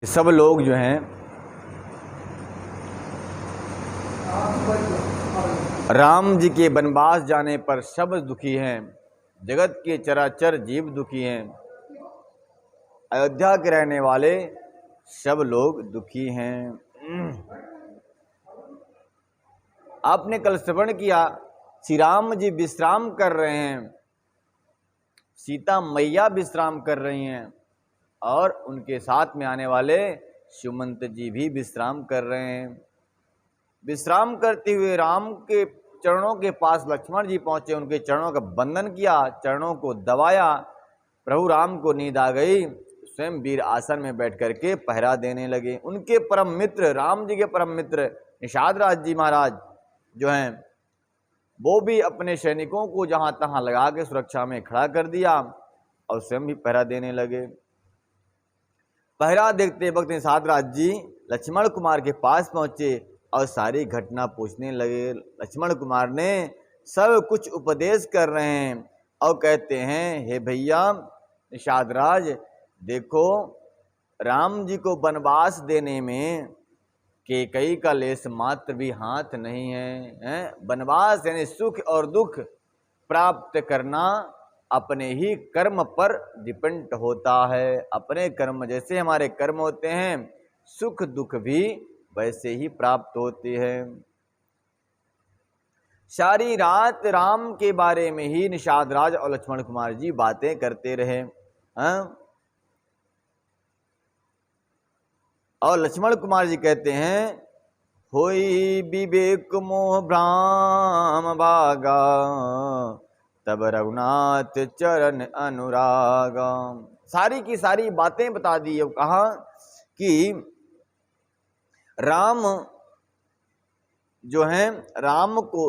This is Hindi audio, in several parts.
सब लोग जो हैं राम जी के वनवास जाने पर सब दुखी हैं। जगत के चराचर जीव दुखी हैं। अयोध्या के रहने वाले सब लोग दुखी हैं। आपने कल श्रवण किया, श्री राम जी विश्राम कर रहे हैं, सीता मैया विश्राम कर रही हैं और उनके साथ में आने वाले सुमंत जी भी विश्राम कर रहे हैं। विश्राम करते हुए राम के चरणों के पास लक्ष्मण जी पहुंचे, उनके चरणों का बंदन किया, चरणों को दबाया। प्रभु राम को नींद आ गई, स्वयं वीर आसन में बैठ करके पहरा देने लगे। उनके परम मित्र, राम जी के परम मित्र निषाद राज जी महाराज जो हैं, वो भी अपने सैनिकों को जहां तहां लगा के सुरक्षा में खड़ा कर दिया और स्वयं भी पहरा देने लगे। पहरा देखते वक्त निषाद राज जी लक्ष्मण कुमार के पास पहुंचे और सारी घटना पूछने लगे। लक्ष्मण कुमार ने सब कुछ उपदेश कर रहे हैं और कहते हैं, हे भैया निषाद राज, देखो राम जी को वनवास देने में कैकेयी का लेस मात्र भी हाथ नहीं है। वनवास यानी सुख और दुख प्राप्त करना अपने ही कर्म पर डिपेंड होता है। अपने कर्म जैसे हमारे कर्म होते हैं, सुख दुख भी वैसे ही प्राप्त होते हैं। सारी रात राम के बारे में ही निषाद राज और लक्ष्मण कुमार जी बातें करते रहे। और लक्ष्मण कुमार जी कहते हैं, होई विवेक मोह भ्राम भागा, तब रघुनाथ चरण अनुराग। सारी की सारी बातें बता दी। अब कहा कि राम जो हैं, राम को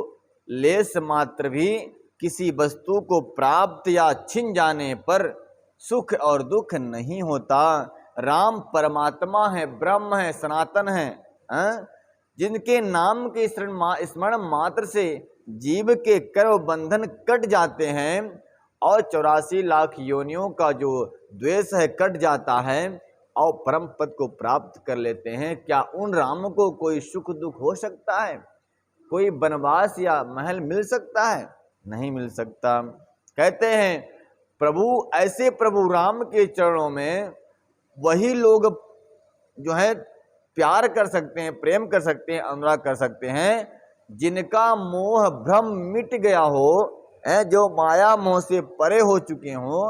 लेस मात्र भी किसी वस्तु को प्राप्त या छिन जाने पर सुख और दुख नहीं होता। राम परमात्मा है, ब्रह्म है, सनातन है, जिनके नाम के स्मरण मात्र से जीव के कर्म बंधन कट जाते हैं और 84 लाख योनियों का जो द्वेष है कट जाता है और परम पद को प्राप्त कर लेते हैं। क्या उन राम को कोई सुख दुख हो सकता है? कोई वनवास या महल मिल सकता है? नहीं मिल सकता। कहते हैं प्रभु, ऐसे प्रभु राम के चरणों में वही लोग जो है प्यार कर सकते हैं, प्रेम कर सकते हैं, अनुराग कर सकते हैं, जिनका मोह भ्रम मिट गया हो, जो माया मोह से परे हो चुके हो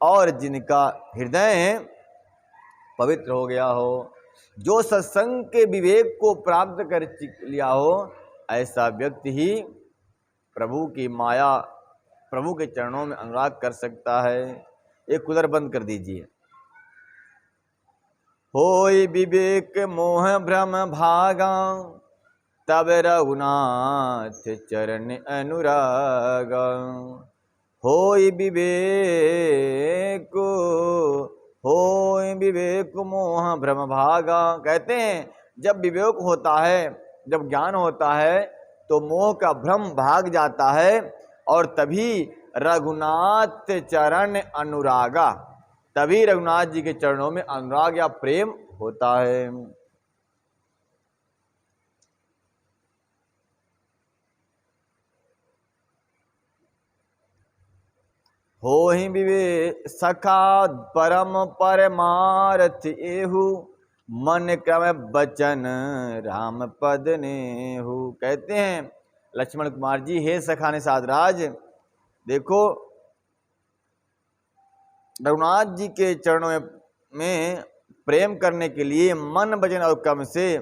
और जिनका हृदय पवित्र हो गया हो, जो सत्संग के विवेक को प्राप्त कर लिया हो, ऐसा व्यक्ति ही प्रभु की माया, प्रभु के चरणों में अनुराग कर सकता है। एक कुदर बंद कर दीजिए। होई विवेक मोह भ्रम भागा, तब रघुनाथ चरण अनुराग। होई विवेक, होई विवेक मोह भ्रम भागा। कहते हैं जब विवेक होता है, जब ज्ञान होता है, तो मोह का भ्रम भाग जाता है और तभी रघुनाथ चरण अनुरागा, तभी रघुनाथ जी के चरणों में अनुराग या प्रेम होता है। होहि विवेक सखा परम परमारथ एहु, मन क्रम बचन राम पद नेहु। कहते हैं लक्ष्मण कुमार जी, हे सखा निषाद राज, देखो रघुनाथ जी के चरणों में प्रेम करने के लिए मन वचन और कर्म से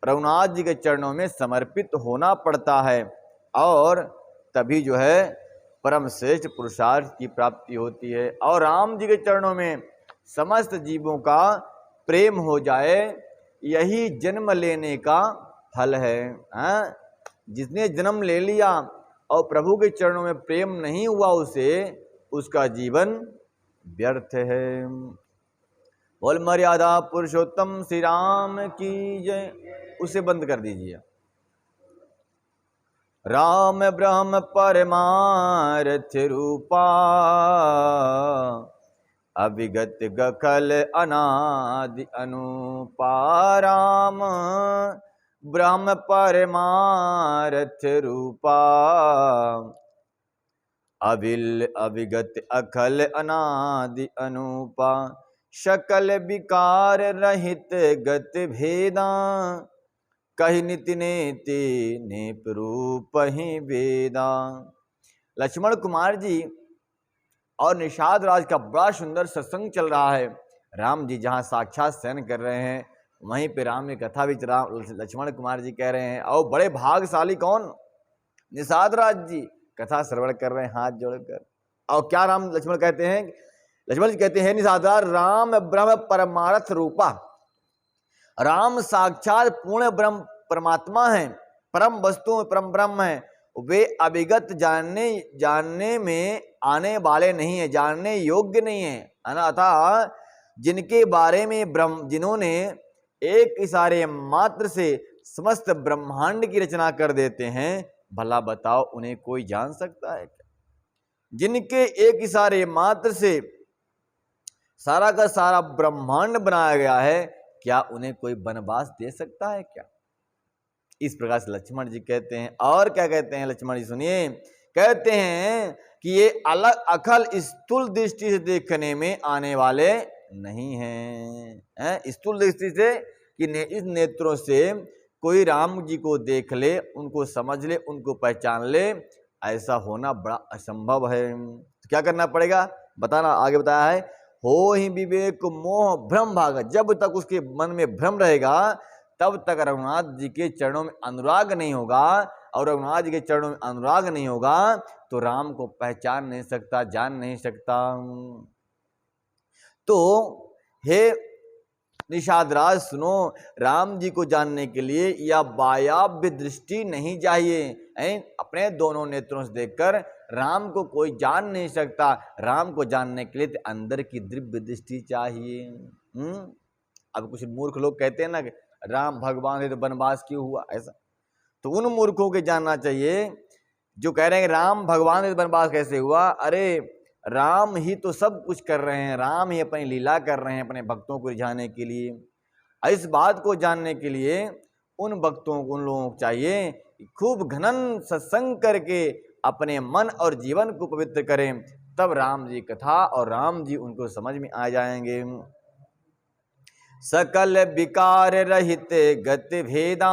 रघुनाथ जी के चरणों में समर्पित होना पड़ता है और तभी जो है परम श्रेष्ठ पुरुषार्थ की प्राप्ति होती है। और राम जी के चरणों में समस्त जीवों का प्रेम हो जाए, यही जन्म लेने का फल है। जिसने जन्म ले लिया और प्रभु के चरणों में प्रेम नहीं हुआ उसे, उसका जीवन व्यर्थ है। बोल मर्यादा पुरुषोत्तम श्री राम की जय। उसे बंद कर दीजिए। राम ब्रह्म परमार्थ रूपा, अविगत गखल अनादि अनुपाराम ब्रह्म परमारथ रूपा। अविल अविगत अखल अनादि अनुपा शकल विकार रहित गत भेदा कहि निति नेति नेप रूप ही वेदा। लक्ष्मण कुमार जी और निषाद राज का बड़ा सुंदर सत्संग चल रहा है। राम जी जहाँ साक्षात शयन कर रहे हैं वहीं पे राम की कथा भी लक्ष्मण कुमार जी कह रहे हैं। और बड़े भागशाली कौन? निषाद राज जी कथा श्रवण कर रहे हैं हाथ जोड़कर। और क्या राम लक्ष्मण कहते हैं? लक्ष्मण जी कहते हैं निषाद राम ब्रह्म परमार्थ रूपा। राम साक्षात पूर्ण ब्रह्म परमात्मा है, परम वस्तु परम ब्रह्म है। वे अभिगत जानने में आने वाले नहीं है, जानने योग्य नहीं है। अतः जिनके बारे में जिन्होंने एक इशारे मात्र से समस्त ब्रह्मांड की रचना कर देते हैं, भला बताओ उन्हें कोई जान सकता है क्या? जिनके एक इशारे मात्र से सारा का सारा ब्रह्मांड बनाया गया है, क्या उन्हें कोई वनवास दे सकता है क्या? इस प्रकार से लक्ष्मण जी कहते हैं। और क्या कहते हैं लक्ष्मण जी? सुनिए, कहते हैं कि ये अलग अखल स्थूल दृष्टि से देखने में आने वाले नहीं हैं। स्थूल दृष्टि से कि इस नेत्रों से कोई राम जी को देख ले, उनको समझ ले, उनको पहचान ले, ऐसा होना बड़ा असंभव है। तो क्या करना पड़ेगा? बताना आगे बताया है, हो ही विवेक मोह भ्रम भाग। जब तक उसके मन में भ्रम रहेगा तब तक रघुनाथ जी के चरणों में अनुराग नहीं होगा। और रघुनाथ जी के चरणों में अनुराग नहीं होगा तो राम को पहचान नहीं सकता, जान नहीं सकता। तो हे निषादराज सुनो, राम जी को जानने के लिए या वायाव्य दृष्टि नहीं चाहिए। अपने दोनों नेत्रों से देखकर राम को कोई जान नहीं सकता। राम को जानने के लिए तो अंदर की दिव्य दृष्टि चाहिए। अब कुछ मूर्ख लोग कहते हैं ना कि राम भगवान है तो वनवास क्यों हुआ, ऐसा। तो उन मूर्खों के जानना चाहिए जो कह रहे हैं राम भगवान है तो वनवास कैसे हुआ। अरे राम ही तो सब कुछ कर रहे हैं, राम ही अपनी लीला कर रहे हैं अपने भक्तों को रिझाने के लिए। इस बात को जानने के लिए उन भक्तों को, उन लोगों को चाहिए खूब घनन सत्संग करके अपने मन और जीवन को पवित्र करें, तब राम जी कथा और राम जी उनको समझ में आ जाएंगे। सकल विकार रहित गति भेदा।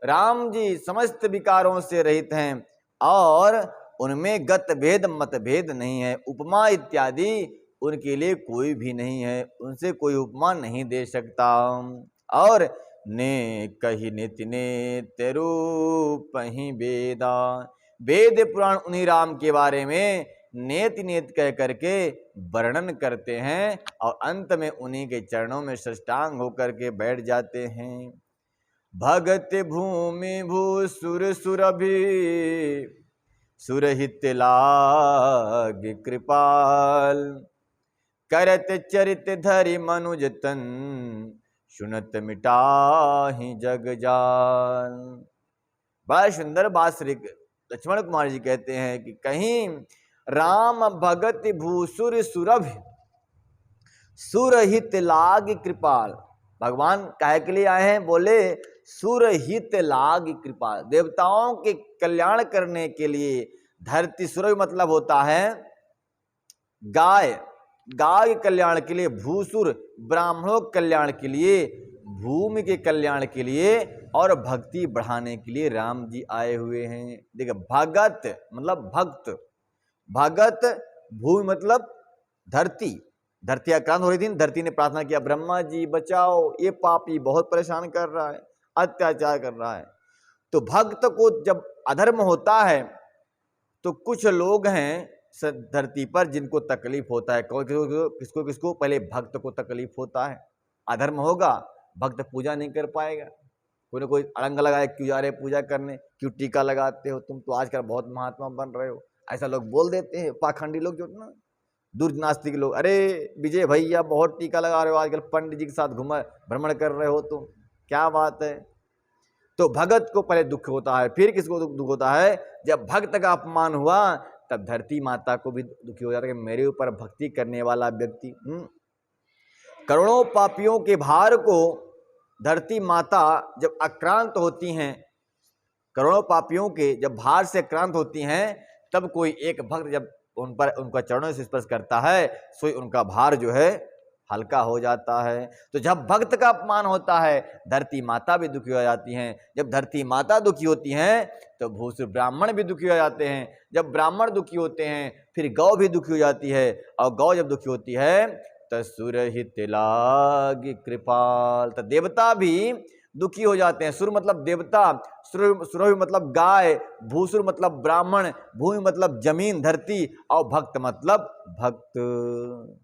राम जी समस्त विकारों से रहित हैं और उनमें गत भेद मत भेद नहीं है। उपमा इत्यादि उनके लिए कोई भी नहीं है, उनसे कोई उपमा नहीं दे सकता। और ने कही नित्य नित्य रूप ही वेदा। वेद पुराण उन्हीं राम के बारे में नेति नेत कह करके वर्णन करते हैं और अंत में उन्हीं के चरणों में साष्टांग होकर के बैठ जाते हैं। भगत भूमि भू सुर सुरभि सुरहित लाग कृपाल करत चरित धरि मनुज तन सुनत मिटाहि जग जाल। बड़ा सुंदर बात श्री लक्ष्मण कुमार जी कहते हैं कि कहीं राम भगत भूसुर सुरभ सुरहित लाग कृपाल। भगवान काहे के लिए आए हैं? बोले सुरहित लाग कृपाल, देवताओं के कल्याण करने के लिए। धरती सुरभ मतलब होता है गाय, गाय के कल्याण के लिए। भूसुर ब्राह्मणों के कल्याण के लिए, भूमि के कल्याण के लिए और भक्ति बढ़ाने के लिए राम जी आए हुए हैं। देखिए भगत मतलब भक्त, भगत भूमि मतलब धरती। धरती आक्रांत हो रही थी, धरती ने प्रार्थना किया ब्रह्मा जी बचाओ, ये पापी बहुत परेशान कर रहा है, अत्याचार कर रहा है। तो भक्त को जब अधर्म होता है तो कुछ लोग हैं धरती पर जिनको तकलीफ होता है। किसको किसको? पहले भक्त को तकलीफ होता है। अधर्म होगा, भक्त पूजा नहीं कर पाएगा। कोई ना कोई अड़ंग लगाए, क्यों जा रहे पूजा करने, क्यों टीका लगाते हो, तुम तो आजकल बहुत महात्मा बन रहे हो, ऐसा लोग बोल देते हैं। पाखंडी लोग जो ना, दुर्ज नास्तिक लोग, अरे विजय भैया बहुत टीका लगा रहे हो, आजकल पंडित जी के साथ भ्रमण कर रहे हो तुम, क्या बात है। तो भगत को पहले दुख होता है, फिर किसको दुख होता है? जब भक्त का अपमान हुआ तब धरती माता को भी दुखी हो जाता है कि मेरे ऊपर भक्ति करने वाला व्यक्ति, करोड़ों पापियों के भार को धरती माता जब आक्रांत होती हैं, करोड़ों पापियों के जब भार से आक्रांत होती हैं, तब कोई एक भक्त जब उन पर उनका चरणों से स्पर्श करता है, सो उनका भार जो है हल्का हो जाता है। तो जब भक्त का अपमान होता है, धरती माता भी दुखी हो जाती हैं। जब धरती माता दुखी होती हैं, तो भूसुर ब्राह्मण भी दुखी हो जाते हैं। जब ब्राह्मण दुखी होते हैं, फिर गौ भी दुखी हो जाती है, और गौ जब दुखी होती है तो सुरहित लागी कृपाल, तो देवता भी दुखी हो जाते हैं। सुर मतलब देवता, सुर मतलब गाय, भूसुर मतलब ब्राह्मण, भूमि मतलब जमीन धरती, और भक्त मतलब भक्त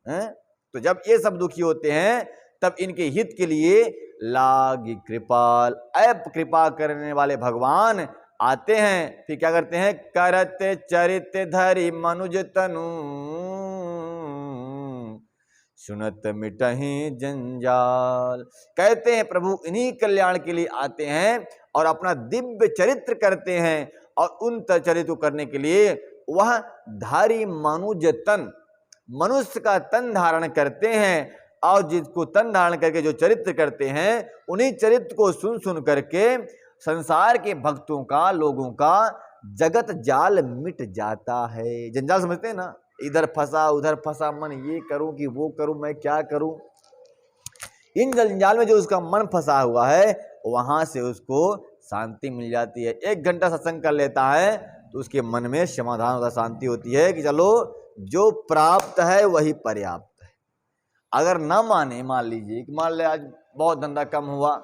हैं। तो जब ये सब दुखी होते हैं, तब इनके हित के लिए लागी कृपाल, ऐप कृपा करने वाले भगवान आते हैं। फिर क्या करते हैं, करते चरित धरि मनुज तनु, सुनत मिटहि जंजाल। कहते हैं प्रभु इन्हीं कल्याण के लिए आते हैं और अपना दिव्य चरित्र करते हैं, और उन चरित्र को करने के लिए वह धारी मनुज तन, मनुष्य का तन धारण करते हैं। और जिसको तन धारण करके जो चरित्र करते हैं, उन्हीं चरित्र को सुन सुन करके संसार के भक्तों का, लोगों का जगत जाल मिट जाता है। जंजाल समझते हैं ना, इधर फंसा उधर फंसा मन, ये करूं कि वो करूं, मैं क्या करूं। इन जंजाल में जो उसका मन फंसा हुआ है, वहां से उसको शांति मिल जाती है। 1 घंटा सत्संग कर लेता है तो उसके मन में समाधान होता, शांति होती है कि चलो जो प्राप्त है वही पर्याप्त है। अगर ना माने, मान लीजिए कि मान ले आज बहुत धंधा कम हुआ,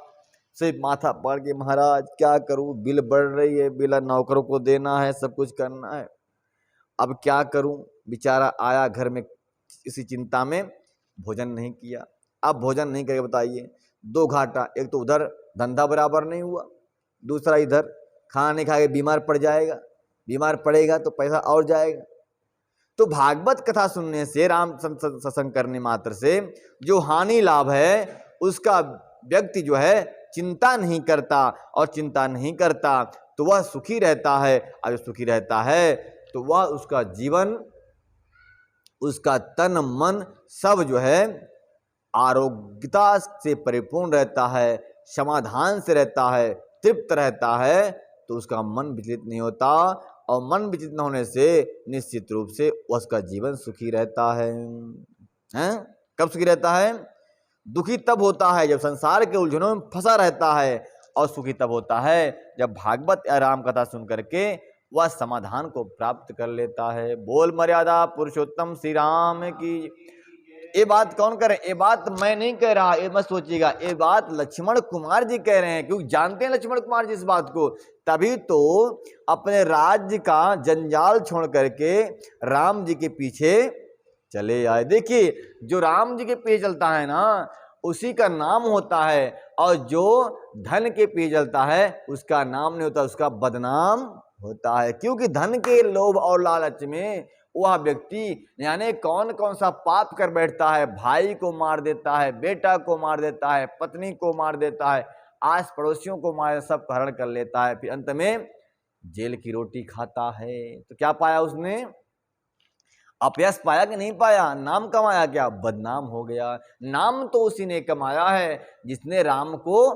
सिर्फ माथा पड़ के महाराज क्या करूं, बिल बढ़ रही है, बिल नौकरों को देना है, सब कुछ करना है, अब क्या करूं। बेचारा आया घर में इसी चिंता में, भोजन नहीं किया। अब भोजन नहीं करके बताइए, 2 घाटा, एक तो उधर धंधा बराबर नहीं हुआ, दूसरा इधर खाना नहीं खा के बीमार पड़ जाएगा, बीमार पड़ेगा तो पैसा और जाएगा। तो भागवत कथा सुनने से, राम सत्संग करने मात्र से जो हानि लाभ है, उसका व्यक्ति जो है चिंता नहीं करता, और चिंता नहीं करता तो वह सुखी रहता है। और जो सुखी रहता है तो वह उसका जीवन, उसका तन मन सब जो है आरोग्यता से परिपूर्ण रहता है, समाधान से रहता है, तृप्त रहता है। तो उसका मन विचलित नहीं होता, और मन विचलित न होने से निश्चित रूप से उसका जीवन सुखी रहता है। कब सुखी रहता है? दुखी तब होता है जब संसार के उलझनों में फंसा रहता है, और सुखी तब होता है जब भागवत या राम कथा सुन करके वह समाधान को प्राप्त कर लेता है। बोल मर्यादा पुरुषोत्तम श्री राम की। ये बात कौन करे? ये बात मैं नहीं कह रहा, ये मत सोचिएगा, ये बात लक्ष्मण कुमार जी कह रहे हैं, क्योंकि जानते हैं लक्ष्मण कुमार जी इस बात को, तभी तो अपने राज्य का जंजाल छोड़ करके राम जी के पीछे चले आए। देखिए, जो राम जी के पीछे चलता है ना, उसी का नाम होता है, और जो धन के पीछे चलता है उसका नाम नहीं होता, उसका बदनाम होता है। क्योंकि धन के लोभ और लालच में वह व्यक्ति यानी कौन कौन सा पाप कर बैठता है, भाई को मार देता है, बेटा को मार देता है, पत्नी को मार देता है, आस पड़ोसियों को मार, सब हरण कर लेता है, फिर अंत में जेल की रोटी खाता है। तो क्या पाया उसने? अपयश पाया कि नहीं पाया? नाम कमाया क्या? बदनाम हो गया। नाम तो उसी ने कमाया है जिसने राम को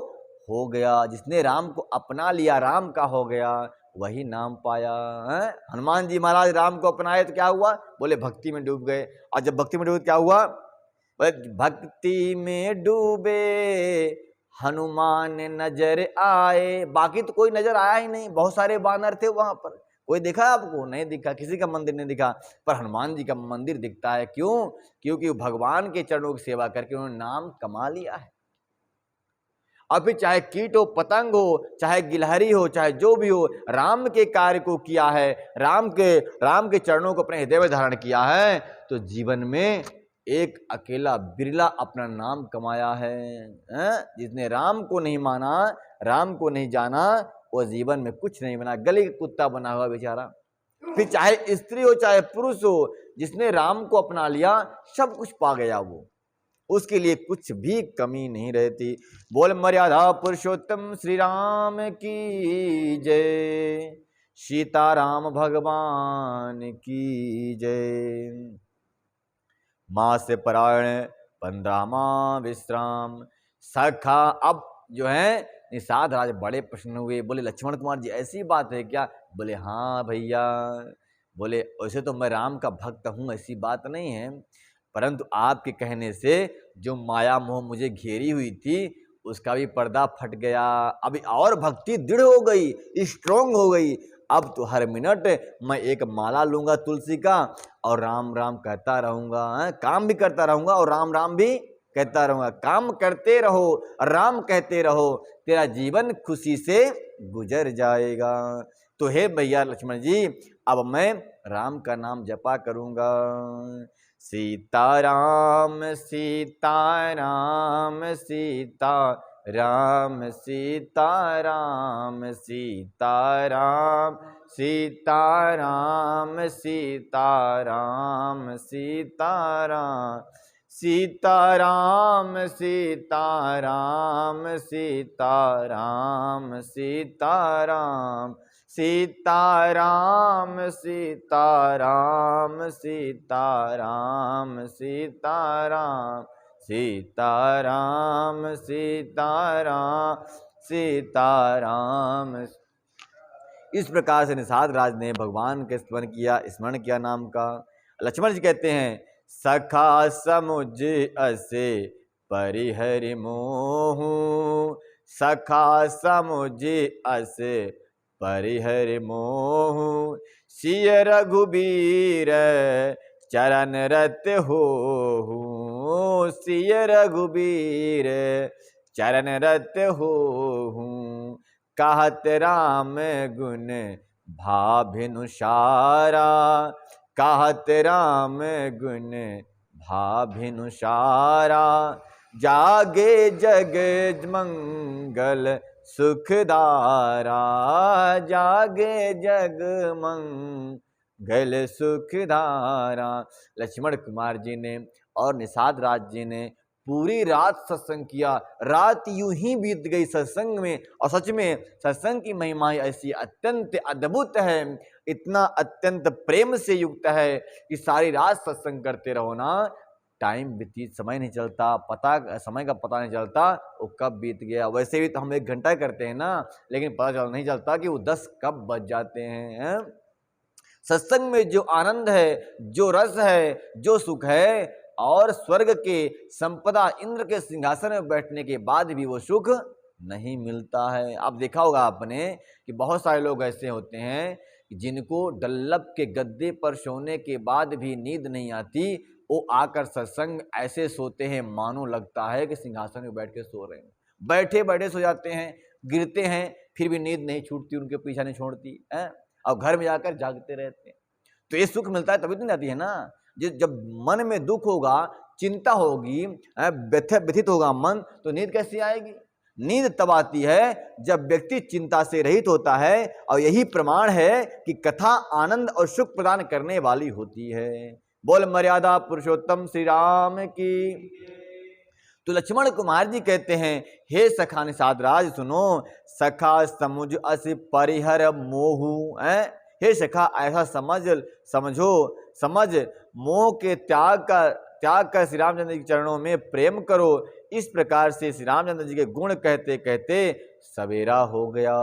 हो गया, जिसने राम को अपना लिया, राम का हो गया, वही नाम पाया है। हनुमान जी महाराज राम को अपनाए तो क्या हुआ? बोले भक्ति में डूब गए। और जब भक्ति में डूबे क्या हुआ? बोले भक्ति में डूबे हनुमान नजर आए। बाकी तो कोई नजर आया ही नहीं, बहुत सारे बानर थे वहां पर, कोई दिखा आपको? नहीं दिखा, किसी का मंदिर नहीं दिखा, पर हनुमान जी का मंदिर दिखता है। क्यों? क्योंकि भगवान के चरणों की सेवा करके उन्होंने नाम कमा लिया है। और फिर चाहे कीट हो, पतंग हो, चाहे गिलहरी हो, चाहे जो भी हो, राम के कार्य को किया है, राम के चरणों को अपने हृदय में धारण किया है, तो जीवन में एक अकेला बिरला अपना नाम कमाया है। जिसने राम को नहीं माना, राम को नहीं जाना, वो जीवन में कुछ नहीं बना, गली का कुत्ता बना हुआ बेचारा। फिर चाहे स्त्री हो चाहे पुरुष हो, जिसने राम को अपना लिया सब कुछ पा गया, वो उसके लिए कुछ भी कमी नहीं रहती। बोल मर्यादा पुरुषोत्तम श्री राम की जय। सीताराम भगवान की जय। मास परायण 15वां विश्राम सखा। अब जो है निषाद राज बड़े प्रसन्न हुए, बोले लक्ष्मण कुमार जी ऐसी बात है क्या? बोले हाँ भैया। बोले वैसे तो मैं राम का भक्त हूँ, ऐसी बात नहीं है, परंतु आपके कहने से जो माया मोह मुझे घेरी हुई थी उसका भी पर्दा फट गया, अभी और भक्ति दृढ़ हो गई, स्ट्रोंग हो गई। अब तो हर मिनट मैं एक माला लूंगा तुलसी का और राम राम कहता रहूंगा, काम भी करता रहूंगा और राम राम भी कहता रहूंगा। काम करते रहो, राम कहते रहो, तेरा जीवन खुशी से गुजर जाएगा। तो हे भैया लक्ष्मण जी, अब मैं राम का नाम जपा करूंगा। सीताराम सीताराम सीता राम सीताराम सीताराम सीताराम सीताराम सीताराम सीताराम सीताराम सीताराम सीताराम सीताराम सीताराम सीताराम सीताराम सीताराम सीताराम सीताराम। इस प्रकार से निषाद राज ने भगवान के स्मरण किया नाम का। लक्ष्मण जी कहते हैं सखा समुझ असे परिहरि मोहू, सखा समुझ असे परिहरि मोहू, सिय रघुबीर चरण रत होहू, सिय रघुबीर चरण रत होहू, कहत राम गुण भाभिनुसारा, कहत राम गुण भाभिनुसारा, जागे जग मंगल सुखदारा, जागे जग मंगल सुखदारा। लक्ष्मण कुमार जी ने और निषाद राज जी ने पूरी रात सत्संग किया, रात यूं ही बीत गई सत्संग में। और सच में सत्संग की महिमा ऐसी अत्यंत अद्भुत है, इतना अत्यंत प्रेम से युक्त है कि सारी रात सत्संग करते रहो ना, टाइम व्यतीत समय नहीं चलता, समय का पता नहीं चलता वो कब बीत गया। वैसे भी तो हम 1 घंटा करते हैं ना, लेकिन पता नहीं चलता कि वो 10 कब बज जाते हैं। सत्संग में जो आनंद है, जो रस है, जो सुख है, और स्वर्ग के संपदा इंद्र के सिंहासन में बैठने के बाद भी वो सुख नहीं मिलता है। अब देखा होगा आपने कि बहुत सारे लोग ऐसे होते हैं जिनको डल्लभ के गद्दे पर सोने के बाद भी नींद नहीं आती, वो आकर सत्संग ऐसे सोते हैं मानो लगता है कि सिंहासन में बैठ के सो रहे हैं। बैठे बैठे सो जाते हैं, गिरते हैं, फिर भी नींद नहीं छूटती, उनके पीछा नहीं छोड़ती है, और घर में जाकर जागते रहते हैं। तो ये सुख मिलता है तभी तो नहीं आती है ना। जब मन में दुख होगा, चिंता होगी, व्यथित होगा मन, तो नींद कैसी आएगी? नींद तब आती है जब व्यक्ति चिंता से रहित होता है, और यही प्रमाण है कि कथा आनंद और सुख प्रदान करने वाली होती है। बोल मर्यादा पुरुषोत्तम श्री राम की। तो लक्ष्मण कुमार जी कहते हैं हे सखा निषाद राज सुनो, सखा समुझ अस परिहर मोहू, हे सखा ऐसा समझ मोह के त्याग कर श्री रामचंद्र जी के चरणों में प्रेम करो। इस प्रकार से श्री रामचंद्र जी के गुण कहते कहते सवेरा हो गया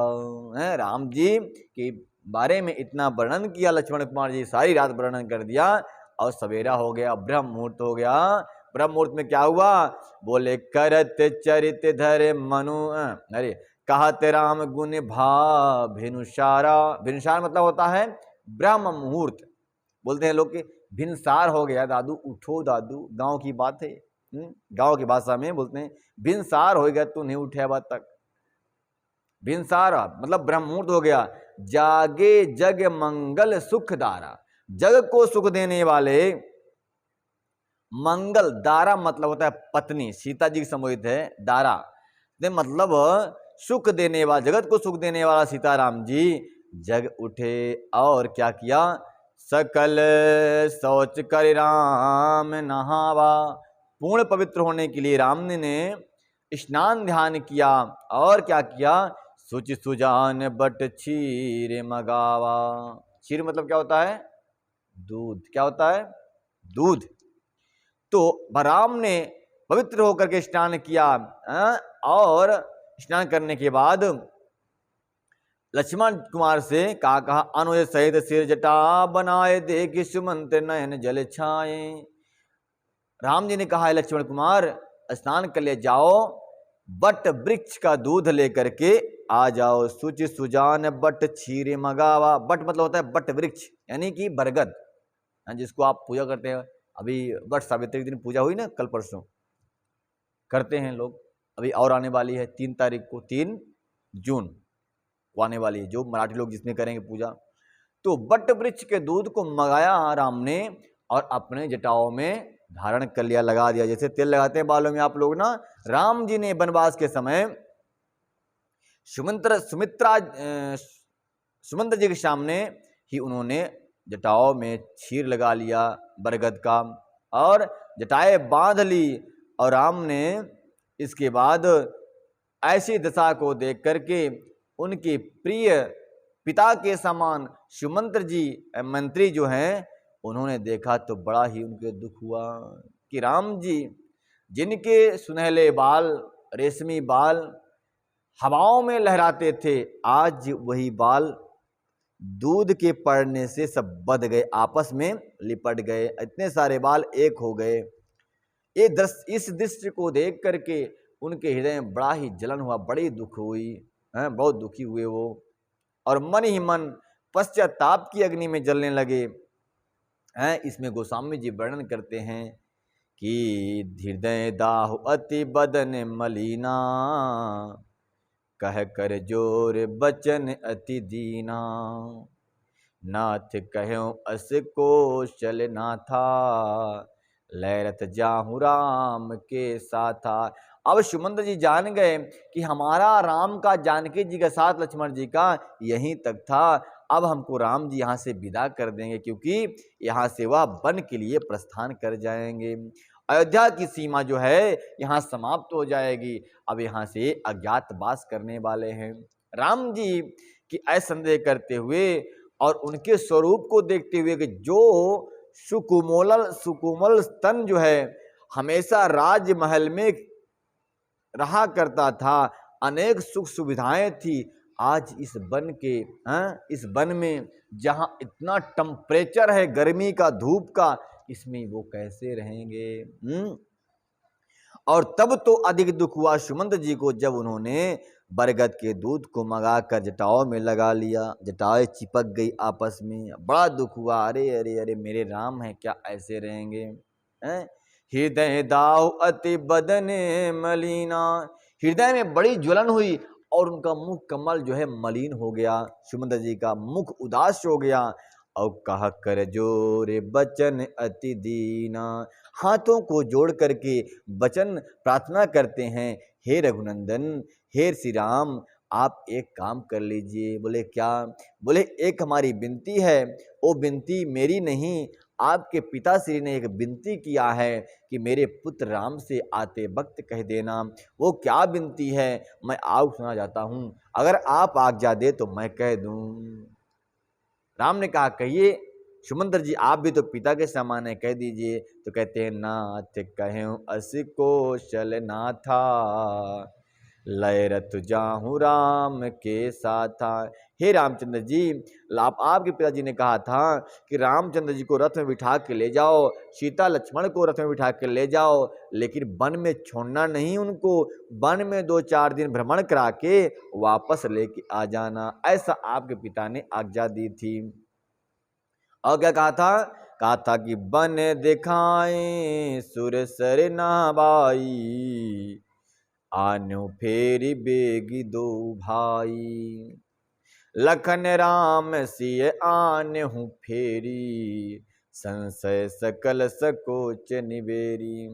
है। राम जी के बारे में इतना वर्णन किया लक्ष्मण कुमार जी, सारी रात वर्णन कर दिया और सवेरा हो गया, ब्रह्म मुहूर्त हो गया। ब्रह्म मुहूर्त में क्या हुआ? बोले करत चरित धर मनु, अरे कहत राम गुण भाभिनुसारा। भिनुसार मतलब होता है ब्रह्म मुहूर्त। बोलते हैं लोग कि भिनसार हो गया दादू, उठो दादू, गांव की बात है, गांव की भाषा में बोलते हैं भिनसार हो गया, तू नहीं उठे अब तक। भिनसार मतलब ब्रह्म मुहूर्त हो गया। जागे जग मंगल सुखदारा, जग को सुख देने वाले मंगल, दारा मतलब होता है पत्नी, सीता जी की संबोधित है दारा, मतलब सुख देने वाला, जगत को सुख देने वाला सीताराम जी जग उठे और क्या किया? सकल शौच कर राम नहावा, पूर्ण पवित्र होने के लिए राम ने स्नान ध्यान किया और क्या किया? सुचि सुजान बट क्षीर मगावा। क्षीर मतलब क्या होता है? दूध। क्या होता है? दूध। तो बलराम ने पवित्र होकर के स्नान किया और स्नान करने के बाद लक्ष्मण कुमार से कहा अनुज सहित सिर जटा बनाए देख सुमंत नयन जल छाए। राम जी ने कहा है लक्ष्मण कुमार स्नान कर ले जाओ, बट वृक्ष का दूध लेकर के आ जाओ। सुचि Sujan but Kshir Magawa. But मतलब होता है बट वृक्ष, यानी कि बरगद, जिसको आप पूजा करते हैं। अभी बट सावित्री के दिन पूजा हुई ना, कल परसों करते हैं लोग। अभी और आने वाली है 3 तारीख को, 3 जून को आने वाली है, जो मराठी लोग जिसमें करेंगे पूजा। तो बट वृक्ष के दूध को मंगाया राम ने और अपने जटाओं में धारण कर लिया, लगा दिया, जैसे तेल लगाते हैं बालों में आप लोग ना। राम जी ने वनवास के समय सुमंत्र जी के सामने ही उन्होंने जटाओं में क्षीर लगा लिया बरगद का और जटाएं बांध ली। और राम ने इसके बाद ऐसी दशा को देख करके उनके प्रिय पिता के समान सुमंत्र जी मंत्री जो हैं उन्होंने देखा तो बड़ा ही उनके दुख हुआ कि राम जी जिनके सुनहले बाल, रेशमी बाल हवाओं में लहराते थे, आज वही बाल दूध के पड़ने से सब बध गए, आपस में लिपट गए, इतने सारे बाल एक हो गए। इस दृश्य को देख करके उनके हृदय में बड़ा ही जलन हुआ, बड़ी दुख हुई, बहुत दुखी हुए वो, और मन ही मन पश्चाताप की अग्नि में जलने लगे। इसमें गोस्वामी जी वर्णन करते हैं कि हृदय दाहु अति बदन मलिना, कह कर जोर बचन अति दीना, नाथ कहो अस को चल नाथा, लहरत जाहू राम के साथा। अब सुमंत्र जी जान गए कि हमारा राम का जानकी जी के साथ लक्ष्मण जी का यहीं तक था, अब हमको राम जी यहाँ से विदा कर देंगे, क्योंकि यहाँ से वह वन के लिए प्रस्थान कर जाएंगे। अयोध्या की सीमा जो है यहाँ समाप्त हो जाएगी, अब यहाँ से अज्ञातवास करने वाले हैं। राम जी की असंदेह करते हुए और उनके स्वरूप को देखते हुए कि जो सुकोमल स्तन जो है हमेशा राजमहल में रहा करता था, अनेक सुख सुविधाएं थी, आज इस वन में जहां इतना टेम्परेचर है गर्मी का, धूप का, इसमें वो कैसे रहेंगे। और तब तो अधिक दुख हुआ सुमंत्र जी को जब उन्होंने बरगद के दूध को मंगा कर जटाओं में लगा लिया, जटाएं चिपक गई आपस में, बड़ा दुख हुआ। अरे अरे अरे मेरे राम हैं, क्या ऐसे रहेंगे? हृदय दाव अति बदन मलिना, हृदय में बड़ी ज्वलन हुई और उनका मुख कमल जो है मलिन हो गया, सुमंत्र जी का मुख उदास हो गया। और कहा कर जोरे बचन अति दीना, हाथों को जोड़ करके वचन प्रार्थना करते हैं, हे रघुनंदन, हे श्री राम, आप एक काम कर लीजिए। बोले क्या? बोले एक हमारी विनती है, वो विनती मेरी नहीं, आपके पिताश्री ने एक विनती किया है कि मेरे पुत्र राम से आते वक्त कह देना। वो क्या विनती है मैं आप सुना जाता हूँ, अगर आप आज्ञा दे तो मैं कह दूँ। राम ने कहा कहिए। सुमंत्र जी आप भी तो पिता के समान है, कह दीजिए। तो कहते हैं नाथ कहूँ अस कौशल नाथा, लय रथ जाहूँ राम के साथा। हे रामचंद्र जी, आपके पिताजी ने कहा था कि रामचंद्र जी को रथ में बिठा के ले जाओ, सीता लक्ष्मण को रथ में बिठा के ले जाओ, लेकिन वन में छोड़ना नहीं उनको, वन में 2-4 दिन भ्रमण करा के वापस लेके आ जाना, ऐसा आपके पिता ने आज्ञा दी थी। और क्या कहा था? कहा था कि बन दिखाए सुरसर नाबाई, आनु फेरी बेगी दो भाई, लखन राम सिय आने हूँ फेरी, संशय सकल सकोच निबेरी।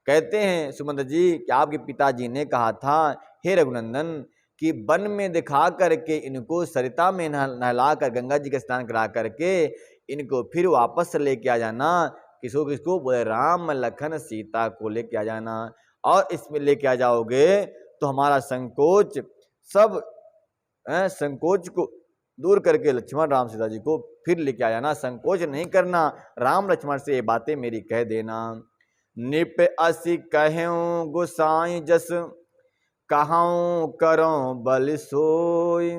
कहते हैं सुमंत्र जी कि आपके पिताजी ने कहा था हे रघुनंदन कि वन में दिखा करके इनको सरिता में नहला कर गंगा जी का स्नान करा करके इनको फिर वापस लेके आ जाना। किसको? बोले राम लखन सीता को लेके आ जाना। और इसमें लेके आ जाओगे तो हमारा संकोच सब संकोच को दूर करके लक्ष्मण राम सीता जी को फिर लेके आया ना। संकोच नहीं करना, राम लक्ष्मण से ये बातें मेरी कह देना। निप असि कहूं गुसाई जस, कहाऊं करो बल सोई,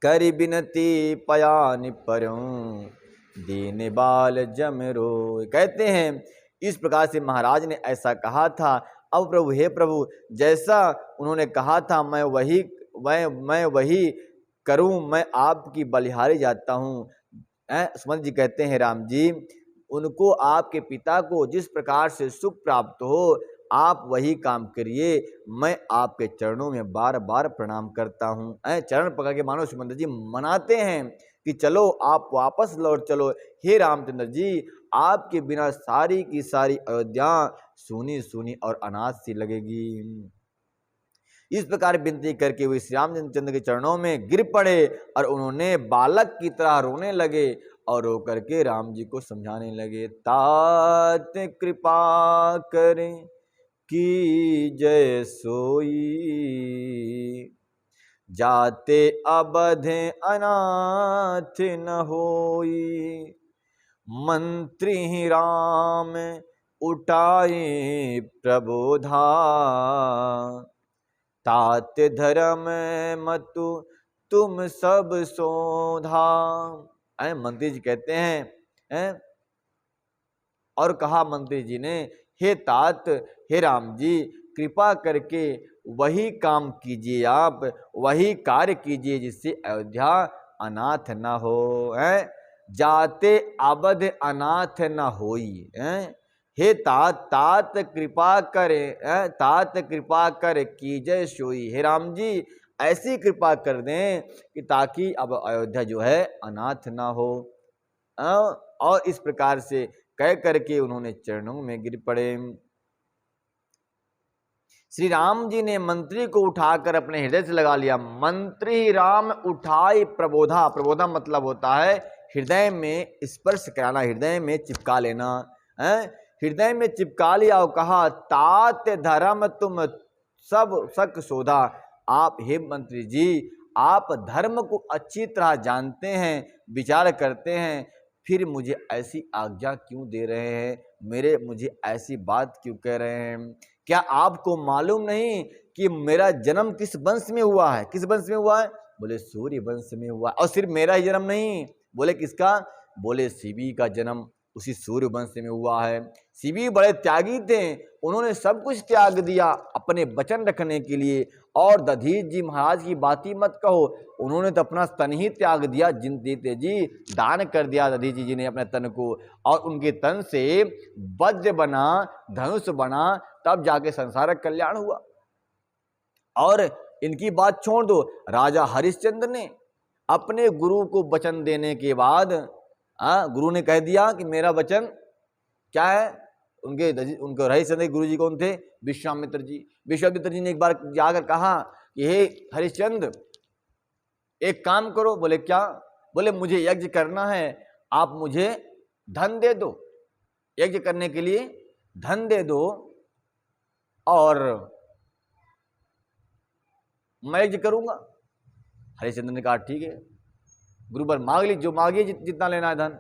करी बिनती पया निपरूं, दीन बाल जम रोय। कहते हैं इस प्रकार से महाराज ने ऐसा कहा था। अब प्रभु, हे प्रभु, जैसा उन्होंने कहा था मैं वही करूं, मैं आपकी बलिहारी जाता हूं। सुमंत जी कहते हैं राम जी, उनको आपके पिता को जिस प्रकार से सुख प्राप्त हो आप वही काम करिए, मैं आपके चरणों में बार बार प्रणाम करता हूँ। चरण पकड़ के मानो सुमंत जी मनाते हैं कि चलो आप वापस लौट चलो। हे रामचंद्र जी, आपके बिना सारी की सारी अयोध्या सूनी सूनी और अनाथ सी लगेगी। इस प्रकार विनती करके वे श्री रामचंद्र के चरणों में गिर पड़े और उन्होंने बालक की तरह रोने लगे और रो करके राम जी को समझाने लगे। तात कृपा करें की जय सोई, जाते अबध अनाथ न होई, मंत्री राम उठाए प्रबोधा, तात धर्म मतु तुम सब सोधा। मंत्री जी कहते हैं और कहा मंत्री जी ने, हे तात, हे राम जी, कृपा करके वही काम कीजिए, आप वही कार्य कीजिए जिससे अयोध्या अनाथ न हो। जाते अबध अनाथ न होई। हे तात, तात कृपा करे, तात कृपा कर कीजय सोई। हे राम जी, ऐसी कृपा कर दें कि ताकि अब अयोध्या जो है अनाथ ना हो। और इस प्रकार से कह करके उन्होंने चरणों में गिर पड़े। श्री राम जी ने मंत्री को उठाकर अपने हृदय से लगा लिया। मंत्री राम उठाए प्रबोधा। प्रबोधा मतलब होता है हृदय में स्पर्श कराना, हृदय में चिपका लेना। हृदय में चिपका लिया और कहा, तात धर्म तुम सब सक शोधा। आप हे मंत्री जी, आप धर्म को अच्छी तरह जानते हैं, विचार करते हैं, फिर मुझे ऐसी आज्ञा क्यों दे रहे हैं, मुझे ऐसी बात क्यों कह रहे हैं? क्या आपको मालूम नहीं कि मेरा जन्म किस वंश में हुआ है? किस वंश में हुआ है? बोले सूर्य वंश में हुआ। और सिर्फ मेरा ही जन्म नहीं, बोले किसका? बोले शिवी का जन्म उसी सूर्य वंश में हुआ है। शिवी बड़े त्यागी थे, उन्होंने सब कुछ त्याग दिया अपने वचन रखने के लिए। और दधीच जी महाराज की बात ही मत कहो, उन्होंने तो अपना तन ही त्याग दिया। जिन देते जी दान कर दिया दधीच जी ने अपने तन को, और उनके तन से वज्र बना, धनुष बना, तब जाके संसार कल्याण हुआ। और इनकी बात छोड़ दो, राजा हरिश्चंद्र ने अपने गुरु को वचन देने के बाद, गुरु ने कह दिया कि मेरा वचन क्या है। उनके हरिश्चंद्र गुरु जी कौन थे? विश्वामित्र जी। विश्वामित्र जी ने एक बार जाकर कहा कि हे हरिश्चंद्र, एक काम करो। बोले क्या? बोले मुझे यज्ञ करना है, आप मुझे धन दे दो, यज्ञ करने के लिए धन दे दो और मैं यज्ञ करूंगा। हरिश्चंद्र ने कहा ठीक है, गुरु पर मांग ली, जो मांगिए जितना लेना है धन।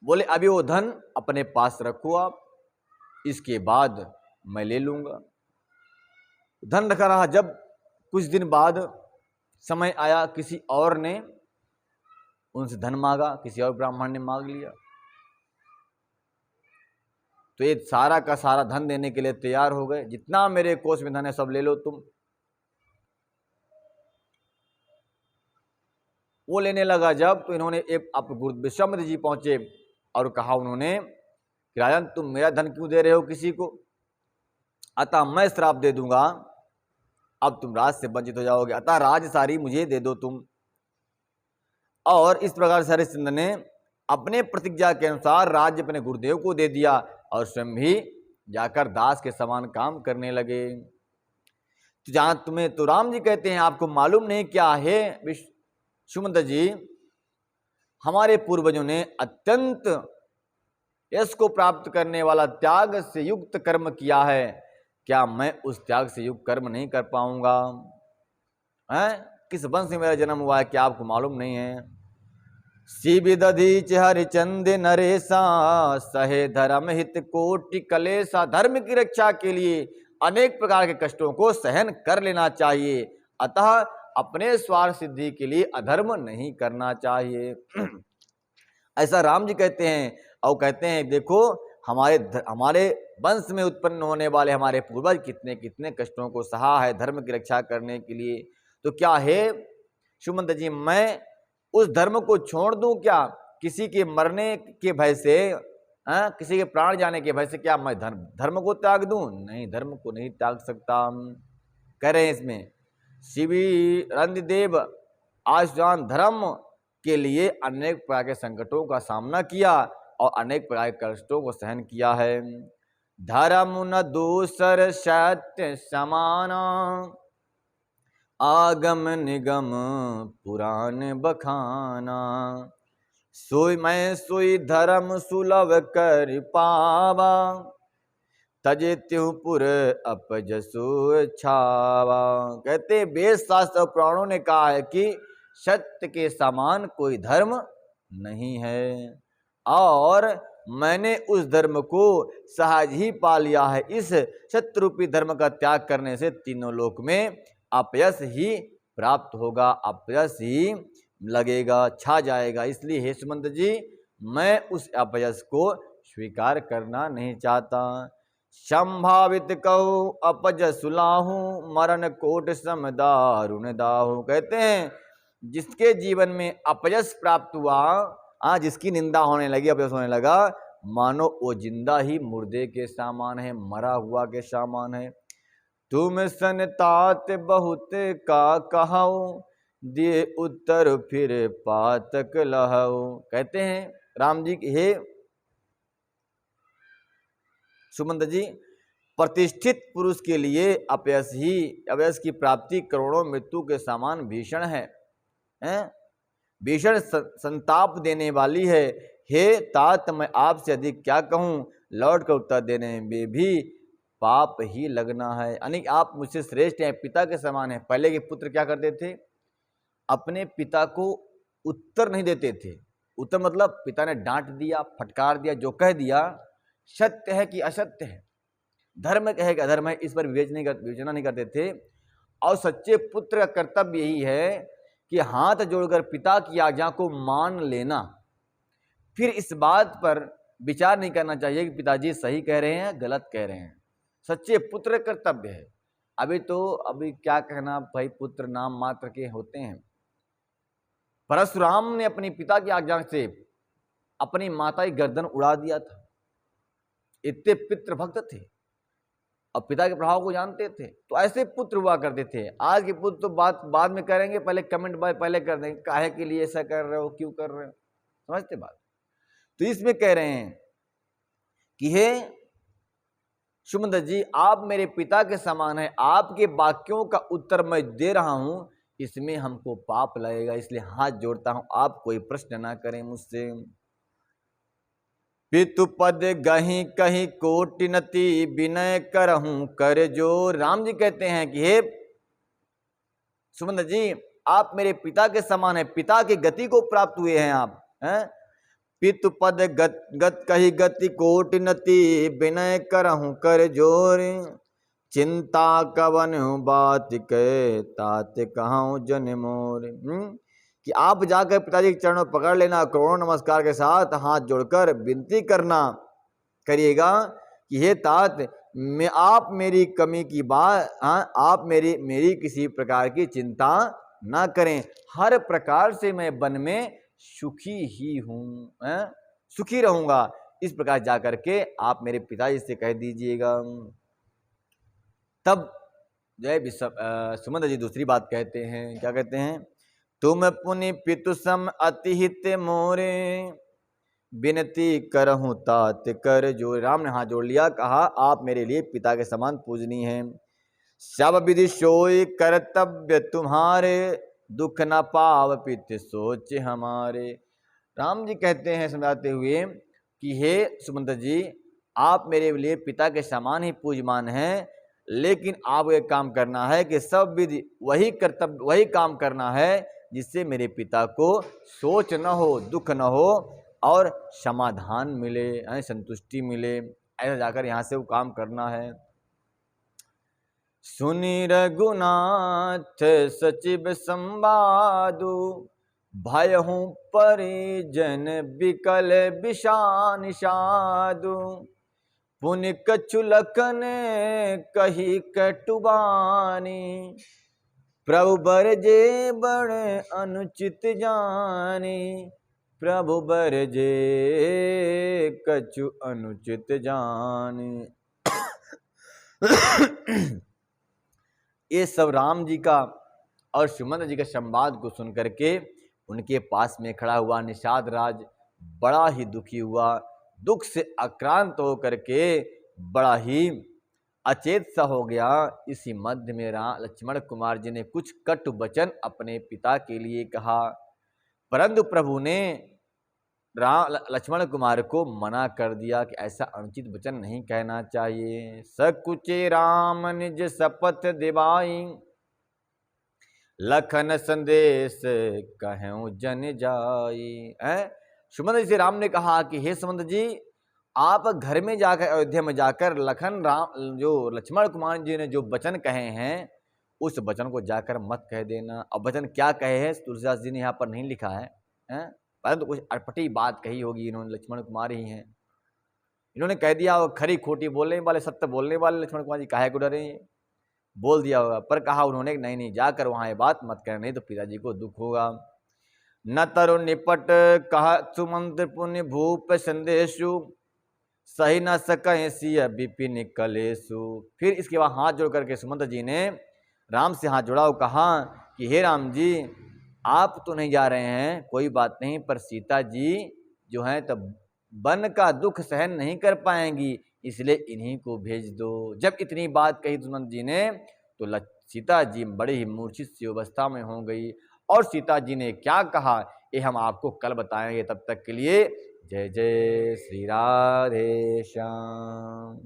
बोले अभी वो धन अपने पास रखो आप, इसके बाद मैं ले लूंगा। धन रखा रहा। जब कुछ दिन बाद समय आया, किसी और ने उनसे धन मांगा, किसी और ब्राह्मण ने मांग लिया, तो ये सारा का सारा धन देने के लिए तैयार हो गए। जितना मेरे कोष में धन है सब ले लो तुम। वो लेने लगा जब, तो इन्होंने एक आप गुरु विश्वामित्र जी पहुंचे और कहा उन्होंने कि राजन, तुम मेरा धन क्यों दे रहे हो किसी को? अतः मैं श्राप दे दूंगा, अब तुम राज से वंचित हो जाओगे, अतः राज सारी मुझे दे दो तुम। और इस प्रकार से हरिश्चंद्र ने अपने प्रतिज्ञा के अनुसार राज्य अपने गुरुदेव को दे दिया और स्वयं भी जाकर दास के समान काम करने लगे। तो जहां तुम्हें तो राम जी कहते हैं आपको मालूम नहीं क्या है सुमंत जी, हमारे पूर्वजों ने अत्यंत यश को प्राप्त करने वाला त्याग से युक्त कर्म किया है। क्या मैं उस त्याग से युक्त कर्म नहीं कर पाऊंगा? किस वंश में मेरा जन्म हुआ है, क्या आपको मालूम नहीं है? शिविदधीच हरिचंद नरेशा सहे धर्म हित कोटि कलेसा। धर्म की रक्षा के लिए अनेक प्रकार के कष्टों को सहन कर लेना चाहिए, अतः अपने स्वार्थ सिद्धि के लिए अधर्म नहीं करना चाहिए। ऐसा राम जी कहते हैं। और कहते हैं देखो हमारे वंश में उत्पन्न होने वाले हमारे पूर्वज कितने कितने कष्टों को सहा है धर्म की रक्षा करने के लिए। तो क्या है सुमंत जी, मैं उस धर्म को छोड़ दूं क्या? किसी के मरने के भय से, किसी के प्राण जाने के भय से क्या मैं धर्म को त्याग दूं? नहीं, धर्म को नहीं त्याग सकता। कह रहे हैं इसमें शिवी रंदेव आयुष्मान धर्म के लिए अनेक प्रकार के संकटों का सामना किया और अनेक प्रकार के कष्टों को सहन किया है। धर्म न दूसर सत्य समाना आगम निगम पुराण बखाना। सोई मैं सोई धर्म सुलभ कर पावा तजे त्युपुर अपजसु छावा। कहते वेद शास्त्र और पुराणों ने कहा है कि सत्य के समान कोई धर्म नहीं है और मैंने उस धर्म को सहज ही पा लिया है। इस सत्य रूपी धर्म का त्याग करने से तीनों लोक में अपयश ही प्राप्त होगा, अपयश ही लगेगा, छा जाएगा। इसलिए हे सुमंत जी, मैं उस अपयश को स्वीकार करना नहीं चाहता। संभावित कहूँ अपज सुलाहू मरण कोट सम दारुण दाहू। कहते हैं जिसके जीवन में अपयश प्राप्त हुआ, जिसकी निंदा होने लगी, अपयश होने लगा, मानो वो जिंदा ही मुर्दे के समान है, मरा हुआ के समान है। तुम सनतात बहुत का कहाओ दिए उत्तर फिर पातक लहाओ। कहते हैं राम जी हे सुमंत जी, प्रतिष्ठित पुरुष के लिए अपयश की प्राप्ति करोड़ों मृत्यु के समान भीषण है, भीषण संताप देने वाली है। हे तात, मैं आपसे अधिक क्या कहूँ, लौट कर उत्तर देने में भी पाप ही लगना है। यानी आप मुझसे श्रेष्ठ हैं, पिता के समान हैं। पहले के पुत्र क्या करते थे, अपने पिता को उत्तर नहीं देते थे। उत्तर मतलब पिता ने डांट दिया, फटकार दिया, जो कह दिया सत्य है कि असत्य है, धर्म है कि अधर्म है, इस पर विवेचना नहीं करते थे। और सच्चे पुत्र का कर्तव्य यही है कि हाथ जोड़कर पिता की आज्ञा को मान लेना, फिर इस बात पर विचार नहीं करना चाहिए कि पिताजी सही कह रहे हैं गलत कह रहे हैं। सच्चे पुत्र कर्तव्य है। अभी क्या कहना भाई, पुत्र नाम मात्र के होते हैं। परशुराम ने अपनी पिता की आज्ञा से अपनी माता की गर्दन उड़ा दिया था। इतने पितृ भक्त थे और पिता के प्रभाव को जानते थे। तो ऐसे पुत्र हुआ करते थे। आज के पुत्र तो बात बाद में करेंगे, पहले कमेंट पहले कर देंगे, काहे के लिए ऐसा कर रहे हो, क्यों कर रहे हो, समझते बात। तो इसमें कह रहे हैं कि हे सुमंत जी, आप मेरे पिता के समान है, आपके वाक्यों का उत्तर मैं दे रहा हूं, इसमें हमको पाप लगेगा, इसलिए हाथ जोड़ता हूं, आप कोई प्रश्न ना करें मुझसे। पितु पद गही कही कोटिनति विनय करहूं कर जो। राम जी कहते हैं कि हे सुमंत जी, आप मेरे पिता के समान है, पिता की गति को प्राप्त हुए हैं आप, हैं? पितु पद गत कही गति कोटिनति विनय करहूं कर जोर। चिंता कवन बात के तात कहूं जन मोर। कि आप जाकर पिताजी के चरणों पकड़ लेना, करोड़ों नमस्कार के साथ हाथ जोड़कर विनती करना करिएगा कि हे तात, मैं आप मेरी कमी की बात, आप मेरी किसी प्रकार की चिंता ना करें, हर प्रकार से मैं वन में सुखी ही हूँ, सुखी रहूंगा। इस प्रकार जाकर के आप मेरे पिताजी से कह दीजिएगा। तब जय सुमंत जी दूसरी बात कहते हैं, क्या कहते हैं, तुम पुनि पितु सम अतिहित मोरे विनती करहूं तात कर जो। राम ने हाथ जोड़ लिया, कहा आप मेरे लिए पिता के समान पूजनीय हैं। सब विधि सोई कर्तव्य तुम्हारे दुख न पाव पित सोच हमारे। राम जी कहते हैं समझाते हुए कि हे सुमंत जी, आप मेरे लिए पिता के समान ही पूजमान हैं, लेकिन आपको एक काम करना है कि सब विधि वही कर्तव्य वही काम करना है जिससे मेरे पिता को सोच न हो, दुख न हो और समाधान मिले, संतुष्टि मिले। ऐसा जाकर यहाँ से वो काम करना है। सुनि रघुनाथ सचिव संवादु, भयहु परिजन विकल विषान साधु। पुनि कछु लखन कही कटुबानी, प्रभु बरजे बड़ अनुचित जानी। प्रभु बरजे कछु अनुचित जानी। ये सब राम जी का और सुमंत्र जी के संवाद को सुनकर के उनके पास में खड़ा हुआ निषाद राज बड़ा ही दुखी हुआ। दुख से आक्रांत होकर के बड़ा ही अचेत सा हो गया। इसी मध्य में लक्ष्मण कुमार जी ने कुछ कटु वचन अपने पिता के लिए कहा, परंतु प्रभु ने लक्ष्मण कुमार को मना कर दिया कि ऐसा अनुचित वचन नहीं कहना चाहिए। सकुचे राम निज शपथ दिवाई, लखन संदेश कहूं जन जाई। सुमंत्र जी राम ने कहा कि हे सुमंत्र जी, आप घर में जाकर, अयोध्या में जाकर लक्ष्मण कुमार जी ने जो वचन कहे हैं उस वचन को जाकर मत कह देना। अब वचन क्या कहे हैं तुलसीदास जी ने यहाँ पर नहीं लिखा है, परंतु कुछ अटपटी बात कही होगी इन्होंने, लक्ष्मण कुमार ही हैं, इन्होंने कह दिया वो खरी खोटी बोलने वाले, सत्य बोलने वाले लक्ष्मण कुमार जी काहे को डरे, बोल दिया होगा। पर कहा उन्होंने नहीं जाकर वहां ये बात मत करना, नहीं तो पिताजी को दुख होगा। न तरु निपट कहा सुमंत्र पुण्य भूप संदेशु, सही न सके सिय विपिन कलेशु। फिर इसके बाद हाथ जोड़ करके सुमंत्र जी ने राम से हाथ जोड़ा और कहा कि हे राम जी, आप तो नहीं जा रहे हैं, कोई बात नहीं, पर सीता जी जो हैं तब वन का दुख सहन नहीं कर पाएंगी, इसलिए इन्हीं को भेज दो। जब इतनी बात कही सुमंत्र जी ने तो सीता जी बड़ी ही मूर्छित सी अवस्था में हो गई। और सीता जी ने क्या कहा ये हम आपको कल बताएंगे। तब तक के लिए जय जय श्री राधे श्याम।